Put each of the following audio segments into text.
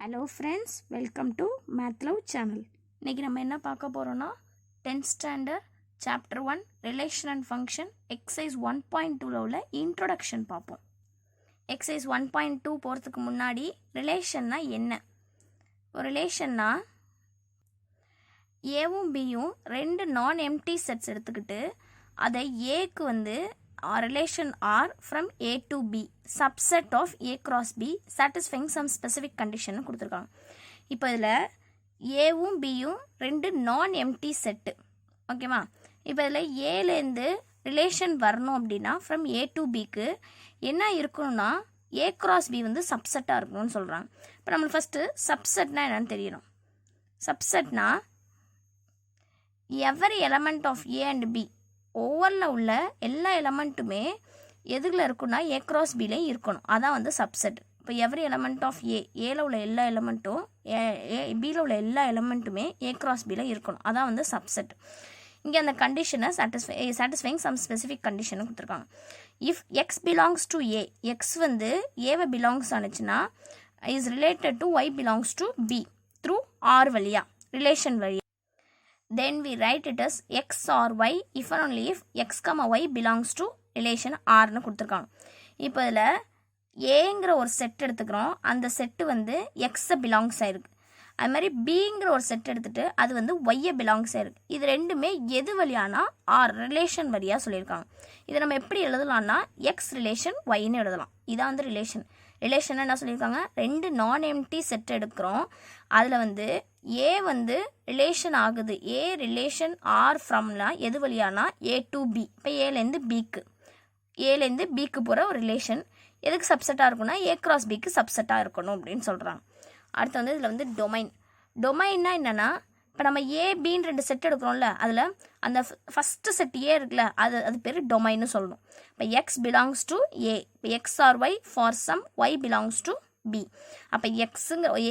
Hello friends, welcome to math love channel. இன்றைக்கி நம்ம என்ன பார்க்க போகிறோன்னா 10th standard chapter 1 relation and function exercise 1.2 உள்ள இன்ட்ரோடக்ஷன் பார்ப்போம். எக்ஸசைஸ் 1.2 போகிறதுக்கு முன்னாடி ரிலேஷன்னா என்ன? ஒரு ரிலேஷன்னா ஏவும் பியும் ரெண்டு நான் எம்டி செட்ஸ் எடுத்துக்கிட்டு அதை ஏக்கு relation R from A to B subset of A cross B satisfying some specific condition கொடுத்துருக்காங்க. இப்போ இதில் ஏவும் பியும் ரெண்டு நான் எம்டி செட்டு, ஓகேவா? இப்போ இதில் ஏலேருந்து ரிலேஷன் வரணும் அப்படின்னா ஃப்ரம் A to Bக்கு என்ன இருக்கணும்னா A cross B சப்செட்டாக இருக்கணும்னு சொல்கிறாங்க. இப்போ நம்மளுக்கு ஃபஸ்ட்டு சப்செட்னா என்னன்னு தெரியணும். சப்செட்னா every element of A and B ஓவரில் உள்ள எல்லா எலமெண்ட்டுமே எதில் இருக்குன்னா ஏ கிராஸ் பிலையும் இருக்கணும். அதான் சப்செட். இப்போ எவரி எலமெண்ட் ஆஃப் ஏல உள்ள எல்லா எலமெண்ட்டும் பியில் உள்ள எல்லா எலமெண்ட்டுமே ஏ கிராஸ் பியில் இருக்கணும். அதான் சப்செட். இங்கே அந்த கண்டிஷனை சாட்டிஸ்ஃபைங் சம் ஸ்பெசிஃபிக் கண்டிஷனை கொடுத்துருக்காங்க. If X belongs to A, X ஏவை பிலாங்ஸ் ஆனிச்சுன்னா is related to Y belongs to B through R வழியா, ரிலேஷன் வழியா. Then we write it as x or y if and only if x, y belongs to relation R னு கொடுத்துருக்காங்க. இப்போ இதில் ஏங்கிற ஒரு செட் எடுத்துக்கிறோம். அந்த செட்டு எக்ஸை பிலாங்ஸ் ஆயிருக்கு. அது மாதிரி பிங்கிற ஒரு செட் எடுத்துகிட்டு அது ஒய்யை பிலாங்ஸ் ஆயிருக்கு. இது ரெண்டுமே எது வழியானா ஆர் ரிலேஷன் வழியாக சொல்லியிருக்காங்க. இதை நம்ம எப்படி எழுதலாம்னா எக்ஸ் ரிலேஷன் ஒய்ன்னு எழுதலாம். இதான் ரிலேஷன். ரிலேஷன் என்ன சொல்லியிருக்காங்க? ரெண்டு நான் எம்டி செட் எடுக்கிறோம். அதில் ஏ ரிலேஷன் ஆகுது. ஏ ரிலேஷன் ஆர் ஃப்ரம்லாம் எது வழியானா ஏ டு பி. இப்போ ஏலேருந்து பிக்கு போகிற ஒரு ரிலேஷன் எதுக்கு சப்செட்டாக இருக்குன்னா ஏ கிராஸ் பிக்கு சப்செட்டாக இருக்கணும் அப்படின்னு சொல்கிறாங்க. அடுத்து இதில் டொமைன். டொமைன்னா என்னென்னா, இப்போ நம்ம ஏ பின்னு ரெண்டு செட் எடுக்கிறோம்ல, அதில் அந்த ஃபஸ்ட்டு செட் ஏ இருக்குல்ல, அது பேர் டொமைன்னு சொல்லணும். இப்போ எக்ஸ் பிலாங்ஸ் டு ஏ, இப்போ X R Y for some Y belongs to B. அப்போ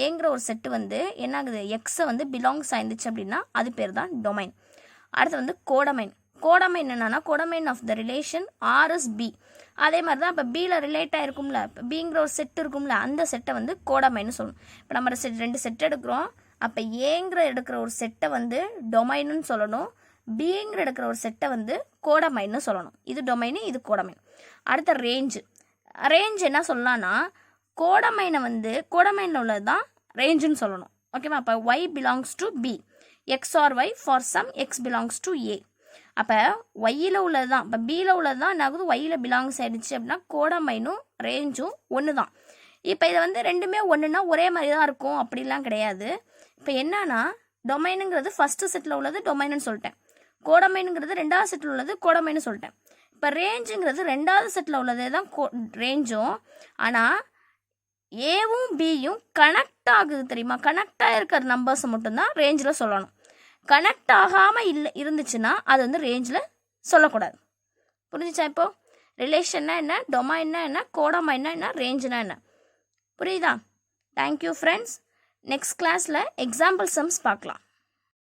ஏங்கிற ஒரு செட்டு என்ன ஆகுது, எக்ஸை பிலாங்ஸ் ஆயிருந்துச்சு அப்படின்னா அது பேர் தான் டொமைன். அடுத்து கோடமைன். கோடமைன் என்னன்னா codomain of the relation R is B. அதே மாதிரி தான் இப்போ பியில் ரிலேட் ஆகிருக்கும்ல, இப்போ பிங்கிற ஒரு செட் இருக்கும்ல, அந்த செட்டை கோடமைன்னு சொல்லணும். இப்போ நம்ம ரெண்டு செட் எடுக்கிறோம். அப்போ ஏங்கிற எடுக்கிற ஒரு செட்டை டொமைன்னு சொல்லணும். பிங்கிற எடுக்கிற ஒரு செட்டை கோடமைன்னு சொல்லணும். இது டொமைனு, இது கோடமைன். அடுத்த ரேஞ்சு. ரேஞ்ச் என்ன சொல்லலாம்னா கோடமைனில் உள்ளது தான் ரேஞ்சுன்னு சொல்லணும், ஓகேவா? அப்போ Y belongs to B, X R Y for some X belongs to A. அப்போ ஒய்யில் உள்ளது தான், இப்போ பியில் உள்ளது தான் என்ன ஆகுது, ஒய்யில் பிலாங்ஸ் ஆகிடுச்சு அப்படின்னா கோடமைனும் ரேஞ்சும் ஒன்று தான். இப்போ இதை ரெண்டுமே ஒன்றுனா ஒரே மாதிரி தான் இருக்கும் அப்படிலாம் கிடையாது. இப்போ என்னன்னா டொமைனுங்கிறது ஃபஸ்ட்டு செட்டில் உள்ளது டொமைனுன்னு சொல்லிட்டேன். கோடமைனுங்கிறது ரெண்டாவது செட்டில் உள்ளது கோடமைன்னு சொல்லிட்டேன். இப்போ ரேஞ்சுங்கிறது ரெண்டாவது செட்டில் உள்ளதே தான் ரேஞ்சும். ஆனால் ஏவும் பியும் கனெக்ட் ஆகுது தெரியுமா? கனெக்டாக இருக்கிற நம்பர்ஸை மட்டும்தான் ரேஞ்சில் சொல்லணும். கனெக்ட் ஆகாமல் இருந்துச்சுன்னா அது ரேஞ்சில் சொல்லக்கூடாது. புரிஞ்சிச்சா? இப்போது ரிலேஷன்னா என்ன, டொமைன்னா என்ன, கோடமைன்னா என்ன, ரேஞ்சுனா என்ன, புரியுதா? Thank you friends. நெக்ஸ்ட் கிளாஸில் எக்ஸாம்பிள் சம்ஸ் பார்க்கலாம்.